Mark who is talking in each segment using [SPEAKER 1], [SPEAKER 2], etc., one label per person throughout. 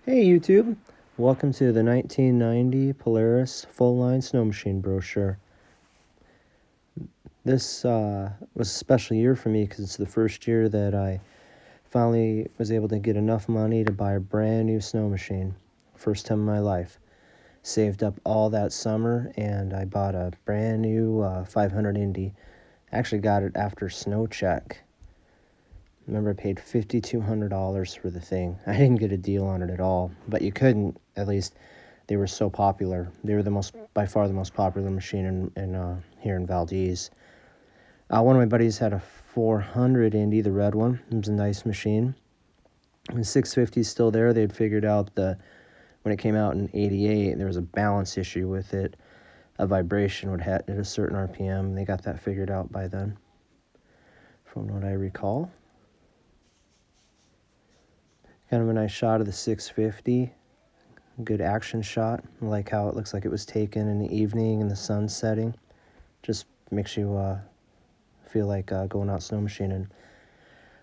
[SPEAKER 1] Hey YouTube, welcome to the 1990 Polaris full-line snow machine brochure. This was a special year for me because it's the first year that I finally was able to get enough money to buy a brand new snow machine. First time in my life. Saved up all that summer and I bought a brand new 500 Indy. Actually got it after snow check. Remember, I paid $5,200 for the thing. I didn't get a deal on it at all, but you couldn't, at least. They were so popular. They were by far the most popular machine in here in Valdez. One of my buddies had a 400 Indy, the red one. It was a nice machine. The 650 is still there. They'd figured out when it came out in '88, there was a balance issue with it. A vibration would hit at a certain RPM. They got that figured out by then, from what I recall. Kind of a nice shot of the 650. Good action shot. I like how it looks like it was taken in the evening and the sun setting. Just makes you feel like going out snow machining.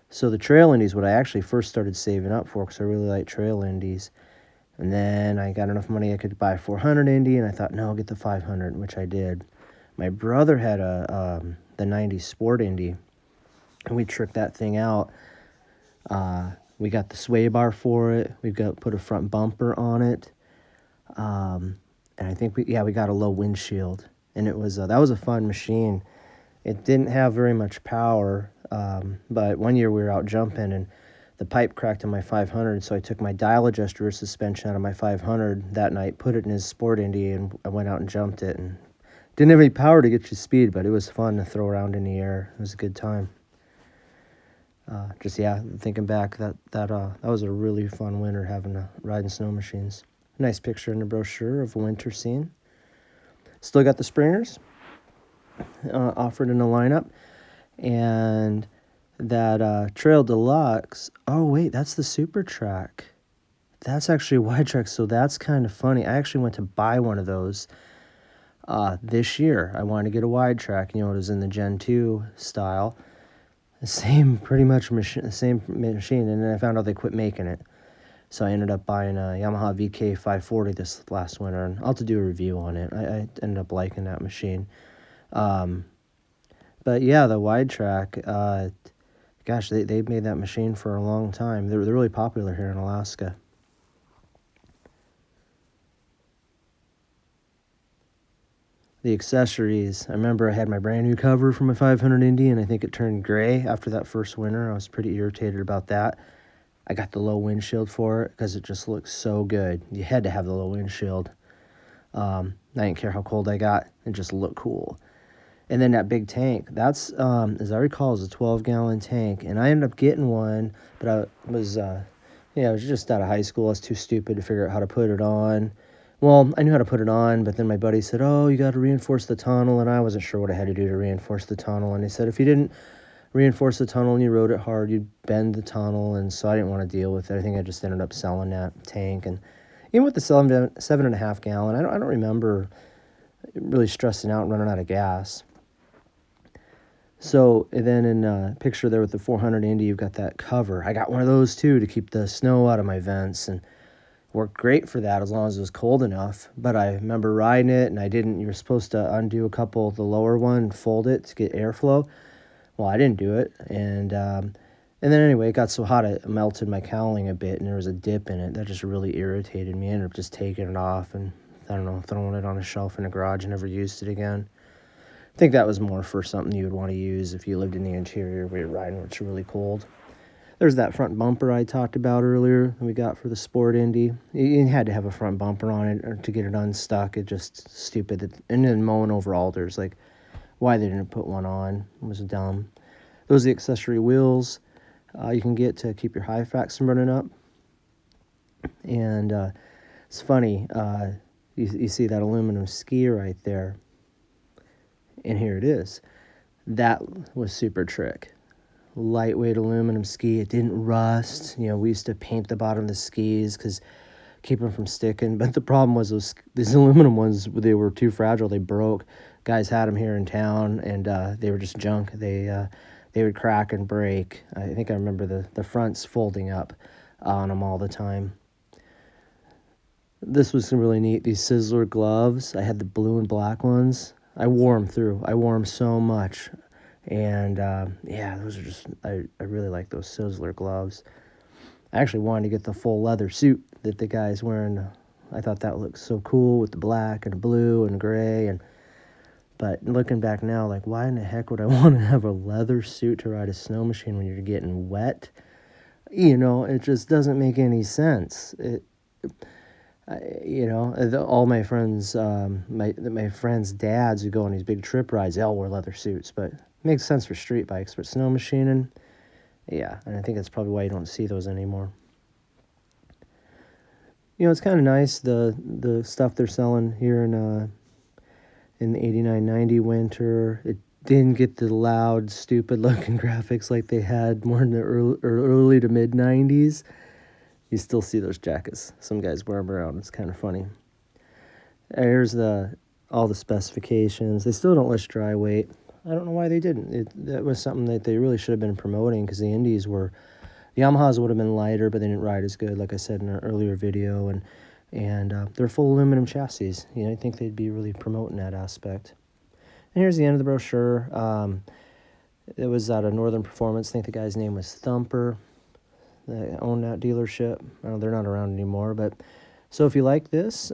[SPEAKER 1] So the trail indies, what I actually first started saving up for, because I really like trail indies. And then I got enough money I could buy a 400 Indy, and I thought, no, I'll get the 500, which I did. My brother had the 90 Sport Indy, and we tricked that thing out. We got the sway bar for it. Put a front bumper on it, and I think we got a low windshield, and that was a fun machine. It didn't have very much power, but one year we were out jumping and the pipe cracked in my 500, so I took my dial adjuster suspension out of my 500 that night, put it in his Sport Indy, and I went out and jumped it. And didn't have any power to get you speed, but it was fun to throw around in the air. It was a good time. Thinking back, that was a really fun winter riding snow machines. Nice picture in the brochure of a winter scene. Still got the springers offered in the lineup, and that Trail Deluxe. Oh wait, that's the Super Track. That's actually a wide track, so that's kind of funny. I actually went to buy one of those this year. I wanted to get a wide track. It was in the Gen 2 style. The same machine, and then I found out they quit making it. So I ended up buying a Yamaha VK 540 this last winter, and I'll have to do a review on it. I ended up liking that machine. But yeah, the wide track, they made that machine for a long time. They're really popular here in Alaska. The accessories, I remember I had my brand new cover for my 500 Indy, and I think it turned gray after that first winter. I was pretty irritated about that. I got the low windshield for it because it just looks so good. You had to have the low windshield. I didn't care how cold I got. It just looked cool. And then that big tank, that's, as I recall, is a 12-gallon tank. And I ended up getting one, but I was just out of high school. I was too stupid to figure out how to put it on. Well, I knew how to put it on, but then my buddy said, oh, you got to reinforce the tunnel, and I wasn't sure what I had to do to reinforce the tunnel. And he said if you didn't reinforce the tunnel and you rode it hard, you'd bend the tunnel, and so I didn't want to deal with it. I think I just ended up selling that tank. And even with the 7.5 gallon, I don't remember really stressing out and running out of gas. So then in a picture there with the 400 Indy, you've got that cover. I got one of those too to keep the snow out of my vents, and worked great for that as long as it was cold enough. But I remember riding it, and you were supposed to undo a couple of the lower one and fold it to get airflow. Well, I didn't do it, and then anyway, it got so hot it melted my cowling a bit, and there was a dip in it that just really irritated me. I ended up just taking it off and, I don't know, throwing it on a shelf in the garage and never used it again. I think that was more for something you would want to use if you lived in the interior where you're riding where it's really cold. There's that front bumper I talked about earlier that we got for the Sport Indy. You had to have a front bumper on it or to get it unstuck. It's just stupid. And then mowing over alders, like why they didn't put one on was dumb. Those are the accessory wheels you can get to keep your high facts from running up. And it's funny, you see that aluminum ski right there. And here it is. That was Super Trick. Lightweight aluminum ski. It didn't rust. We used to paint the bottom of the skis because keep them from sticking. But the problem was these aluminum ones, they were too fragile. They broke. Guys had them here in town, and they were just junk. They would crack and break. I think I remember the fronts folding up on them all the time. This was really neat. These Sizzler gloves. I had the blue and black ones. I wore them through. I wore them so much. And yeah, those are just, I really like those Sizzler gloves. I actually wanted to get the full leather suit that the guy's wearing. I thought that looked so cool with the black and blue and gray. But looking back now, like, why in the heck would I want to have a leather suit to ride a snow machine when you're getting wet? You know, it just doesn't make any sense. All my friends, my friends' dads who go on these big trip rides, they all wear leather suits. But it makes sense for street bikes, but snow machining, yeah. And I think that's probably why you don't see those anymore. You know, it's kind of nice the stuff they're selling here in the 89-90 winter. It didn't get the loud, stupid looking graphics like they had more in the early to mid 90s. You still see those jackets. Some guys wear them around. It's kind of funny. Here's all the specifications. They still don't list dry weight. I don't know why they didn't. That was something that they really should have been promoting, because the Indies the Yamahas would have been lighter, but they didn't ride as good, like I said in an earlier video, and they're full aluminum chassis. You know, I think they'd be really promoting that aspect. And here's the end of the brochure. It was out of Northern Performance. I think the guy's name was Thumper. They own that dealership. I know they're not around anymore, but so if you like this,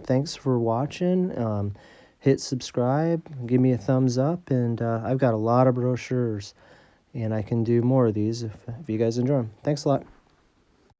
[SPEAKER 1] thanks for watching. Hit subscribe, give me a thumbs up, and I've got a lot of brochures, and I can do more of these if you guys enjoy them. Thanks a lot.